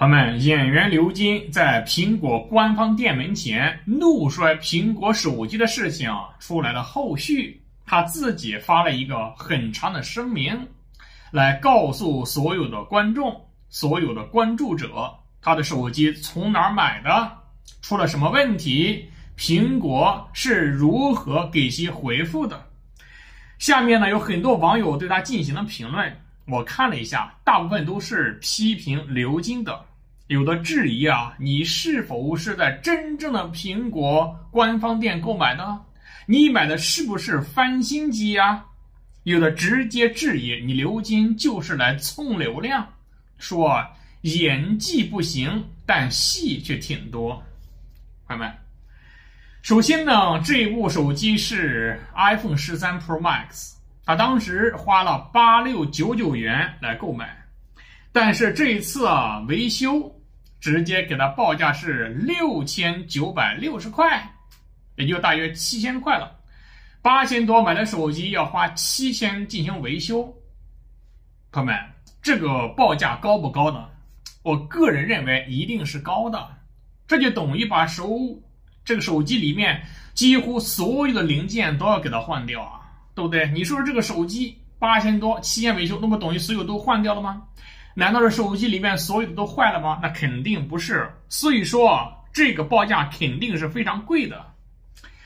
朋友们，演员刘金在苹果官方店门前怒摔苹果手机的事情出来了后续，他自己发了一个很长的声明，来告诉所有的观众、所有的关注者，他的手机从哪儿买的，出了什么问题，苹果是如何给其回复的。下面呢，有很多网友对他进行了评论，我看了一下，大部分都是批评刘金的，有的质疑你是否是在真正的苹果官方店购买的？你买的是不是翻新机有的直接质疑你刘金就是来蹭流量，说演技不行，但戏却挺多。朋友们，首先呢，这部手机是 iPhone 13 Pro Max， 他当时花了8699元来购买，但是这一次维修直接给他报价是6960块，也就大约7000块了。8000多买的手机要花7000进行维修，朋友们，这个报价高不高呢？我个人认为一定是高的，这就等于把这个手机里面几乎所有的零件都要给它换掉对不对？你说这个手机8000多7000维修，那不等于所有都换掉了吗？难道是手机里面所有的都坏了吗？那肯定不是。所以说这个报价肯定是非常贵的。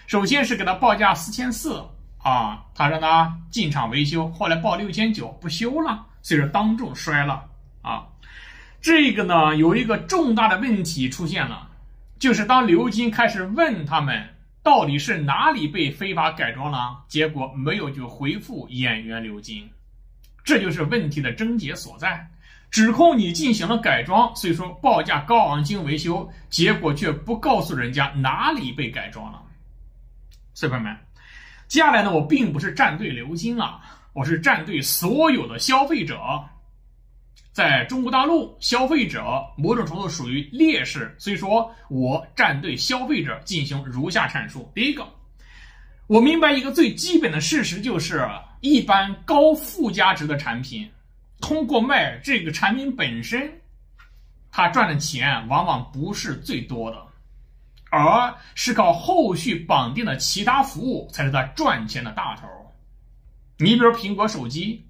首先是给他报价4400他让他进厂维修，后来报6900不修了，所以说当众摔了这个呢，有一个重大的问题出现了，就是当刘金开始问他们到底是哪里被非法改装了，结果没有就回复演员刘金，这就是问题的症结所在。指控你进行了改装，所以说报价高昂进行维修，结果却不告诉人家哪里被改装了。所以朋友们，接下来呢，我并不是站队刘金我是站队所有的消费者。在中国大陆，消费者某种程度属于劣势，所以说我站队消费者进行如下阐述。第一个，我明白一个最基本的事实，就是一般高附加值的产品，通过卖这个产品本身，他赚的钱往往不是最多的，而是靠后续绑定的其他服务才是他赚钱的大头。你比如苹果手机，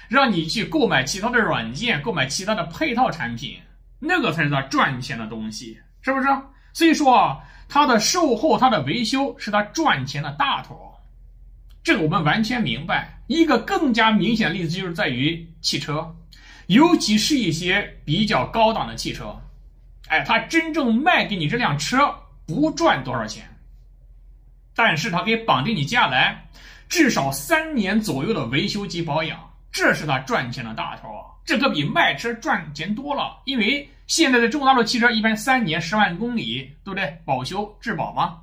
让你去购买其他的软件，购买其他的配套产品，那个才是他赚钱的东西，是不是？所以说他的售后，他的维修是他赚钱的大头，这个我们完全明白。一个更加明显的例子就是在于汽车，尤其是一些比较高档的汽车，他真正卖给你这辆车不赚多少钱，但是他可以绑定你接下来至少3年左右的维修及保养，这是他赚钱的大头这可比卖车赚钱多了。因为现在的中国大陆汽车一般3年10万公里，对不对？保修质保嘛，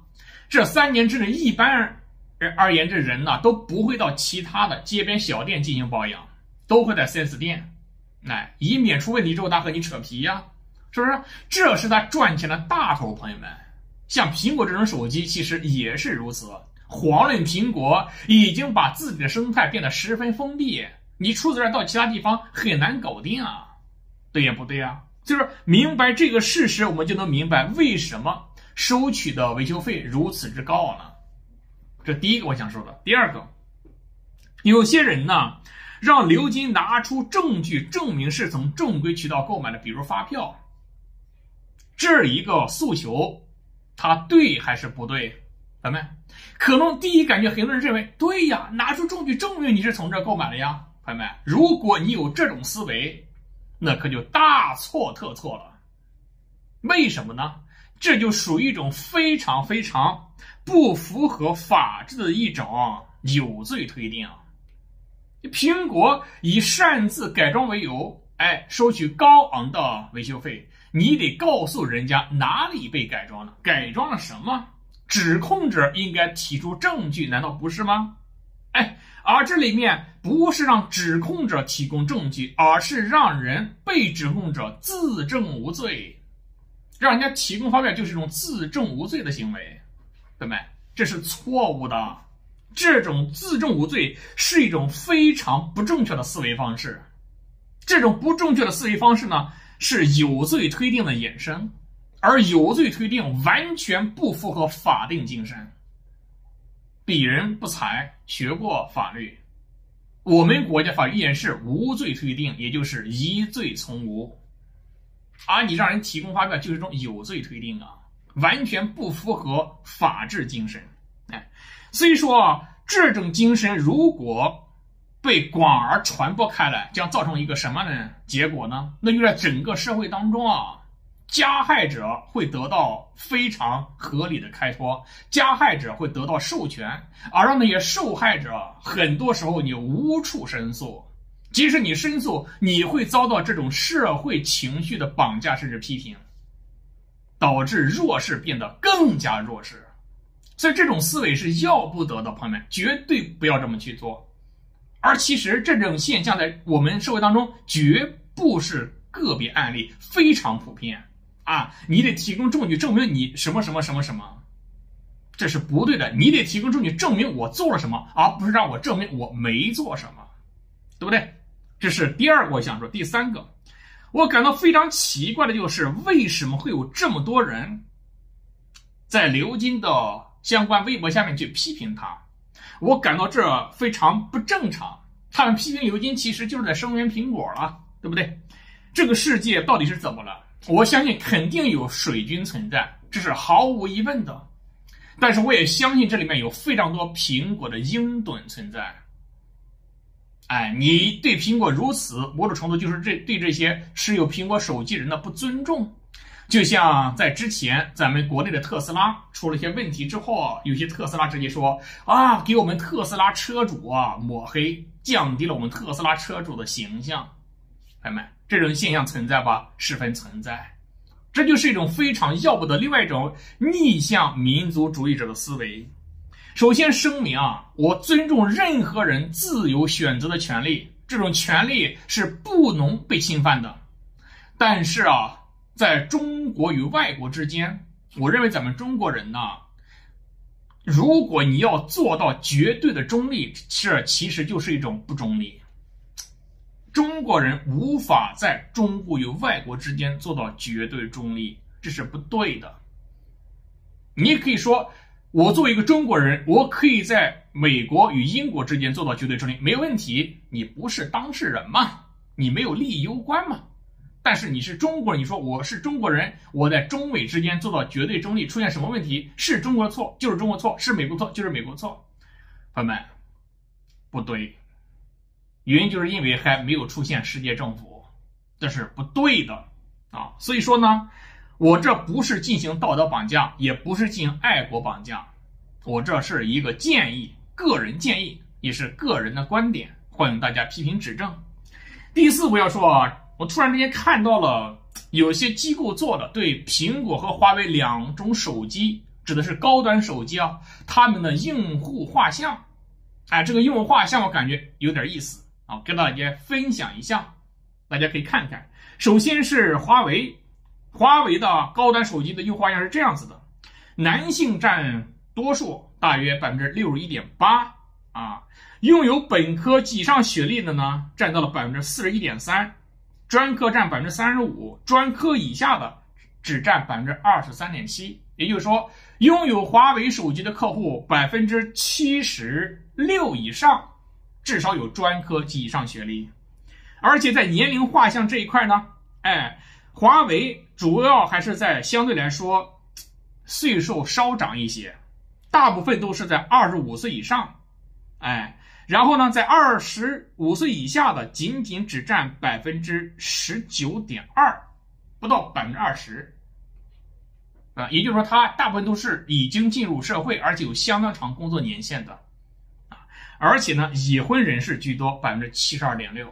这3年之内一般而言，这人都不会到其他的街边小店进行保养，都会在 4S 店，以免出问题之后他和你扯皮是不是？这是他赚钱的大头。朋友们，像苹果这种手机其实也是如此，遑论苹果已经把自己的生态变得十分封闭，你出这到其他地方很难搞定对不对就是明白这个事实，我们就能明白为什么收取的维修费如此之高呢？这第一个我想说的。第二个，有些人让刘金拿出证据证明是从正规渠道购买的，比如发票，这一个诉求他对还是不对？咱们可能第一感觉很多人认为对拿出证据证明你是从这购买的朋友们，如果你有这种思维，那可就大错特错了。为什么呢？这就属于一种非常非常不符合法治的一种有罪推定。苹果以擅自改装为由，收取高昂的维修费，你得告诉人家哪里被改装了，改装了什么，指控者应该提出证据，难道不是吗？而这里面不是让指控者提供证据，而是让被指控者自证无罪，让人家提供发票就是一种自证无罪的行为，对不对？这是错误的，这种自证无罪是一种非常不正确的思维方式。这种不正确的思维方式呢，是有罪推定的衍生，而有罪推定完全不符合法定精神。鄙人不才，学过法律，我们国家法律依然是无罪推定，也就是疑罪从无。而你让人提供发票就是一种有罪推定啊，完全不符合法治精神。所以说这种精神如果被广而传播开来，将造成一个什么呢结果呢？那就在整个社会当中啊，加害者会得到非常合理的开脱，加害者会得到授权，而让那些受害者很多时候你无处申诉，即使你申诉，你会遭到这种社会情绪的绑架甚至批评，导致弱势变得更加弱势。所以这种思维是要不得的，朋友们绝对不要这么去做。而其实这种现象在我们社会当中绝不是个别案例，非常普遍啊！你得提供证据证明你什么什么什么什么，这是不对的。你得提供证据证明我做了什么，而不是让我证明我没做什么，对不对？这是第二个我想说。第三个，我感到非常奇怪的就是为什么会有这么多人在刘金的相关微博下面去批评他，我感到这非常不正常。他们批评刘金其实就是在声援苹果了，对不对？这个世界到底是怎么了？我相信肯定有水军存在，这是毫无疑问的。但是我也相信这里面有非常多苹果的鹰趸存在。你对苹果如此，某种程度就是对这些持有苹果手机人的不尊重。就像在之前咱们国内的特斯拉出了一些问题之后，有些特斯拉直接说啊，给我们特斯拉车主抹黑，降低了我们特斯拉车主的形象。朋友们，这种现象存在吧？十分存在。这就是一种非常要不得另外一种逆向民族主义者的思维。首先声明我尊重任何人自由选择的权利，这种权利是不能被侵犯的。但是在中国与外国之间，我认为咱们中国人如果你要做到绝对的中立，这其实就是一种不中立。中国人无法在中国与外国之间做到绝对中立，这是不对的。你可以说我作为一个中国人，我可以在美国与英国之间做到绝对中立，没有问题。你不是当事人嘛，你没有利益攸关嘛。但是你是中国人，你说我是中国人，我在中美之间做到绝对中立，出现什么问题？是中国错就是中国错，是美国错就是美国错。朋友们，不对。原因就是因为还没有出现世界政府，这是不对的所以说呢，我这不是进行道德绑架，也不是进行爱国绑架，我这是一个建议，个人建议，也是个人的观点，欢迎大家批评指正。第四，我要说我突然之间看到了有些机构做的对苹果和华为两种手机，指的是高端手机他们的用户画像，这个用户画像我感觉有点意思跟大家分享一下，大家可以看看。首先是华为的高端手机的用户画像是这样子的，男性占多数，大约 61.8%拥有本科及以上学历的呢占到了 41.3%， 专科占 35%， 专科以下的只占 23.7%。 也就是说拥有华为手机的客户 76% 以上至少有专科及以上学历。而且在年龄画像这一块呢，华为主要还是在相对来说岁数稍长一些，大部分都是在25岁以上，然后呢在25岁以下的仅只占 19.2%， 不到 20%，也就是说他大部分都是已经进入社会，而且有相当长工作年限的而且呢已婚人士居多 72.6%。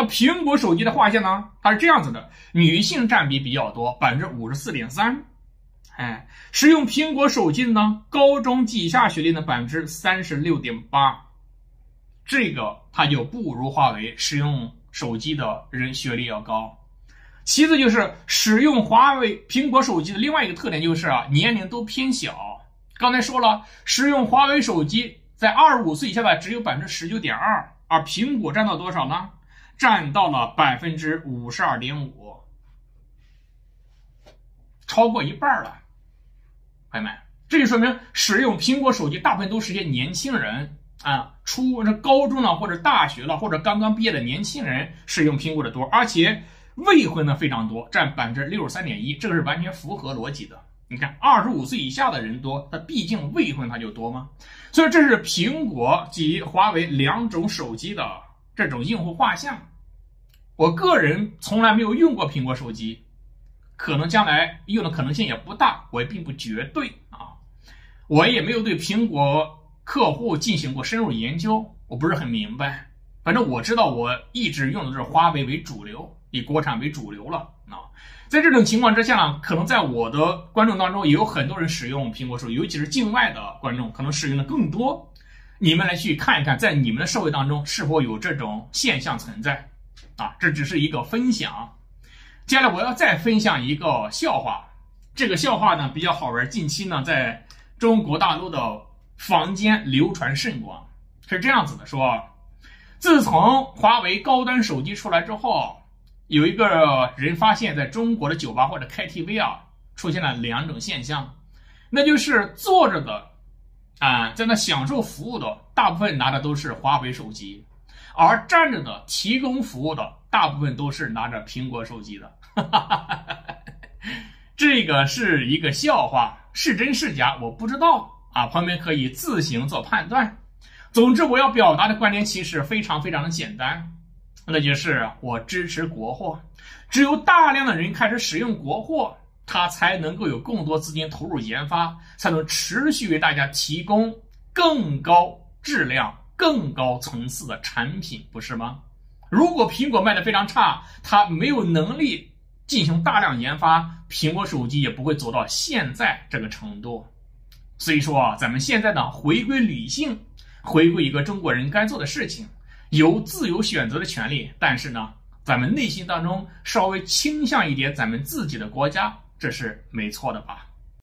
苹果手机的画像呢，它是这样子的，女性占比比较多 54.3%，使用苹果手机的呢，高中及以下学历的 36.8%， 这个它就不如华为使用手机的人学历要高。其次就是使用苹果手机的另外一个特点就是年龄都偏小。刚才说了，使用华为手机在25岁以下的只有 19.2%， 而苹果占到多少呢？占到了52.5%，超过一半了。朋友们，这就说明使用苹果手机大部分都是一些年轻人啊，高中了或者大学了或者刚刚毕业的年轻人使用苹果的多，而且未婚的非常多，占63.1%，这个是完全符合逻辑的。你看，25岁以下的人多，他毕竟未婚他就多吗？所以这是苹果及华为两种手机的这种用户画像。我个人从来没有用过苹果手机，可能将来用的可能性也不大，我也并不绝对啊。我也没有对苹果客户进行过深入研究，我不是很明白。反正我知道我一直用的是华为为主流，以国产为主流了啊。在这种情况之下呢，可能在我的观众当中也有很多人使用苹果手机，尤其是境外的观众可能使用的更多。你们来去看一看，在你们的社会当中是否有这种现象存在啊？这只是一个分享。接下来我要再分享一个笑话，这个笑话呢比较好玩，近期呢在中国大陆的坊间流传甚广，是这样子的，说自从华为高端手机出来之后，有一个人发现在中国的酒吧或者 KTV 啊出现了两种现象，那就是坐着的在那享受服务的大部分拿的都是华为手机，而站着的提供服务的大部分都是拿着苹果手机的。这个是一个笑话，是真是假我不知道啊，朋友们可以自行做判断。总之我要表达的观点其实非常非常的简单，那就是我支持国货，只有大量的人开始使用国货，它才能够有更多资金投入研发，才能持续为大家提供更高质量更高层次的产品，不是吗？如果苹果卖得非常差，它没有能力进行大量研发，苹果手机也不会走到现在这个程度。所以说咱们现在呢回归理性，回归一个中国人该做的事情，有自由选择的权利，但是呢咱们内心当中稍微倾向一点咱们自己的国家，这是没错的吧。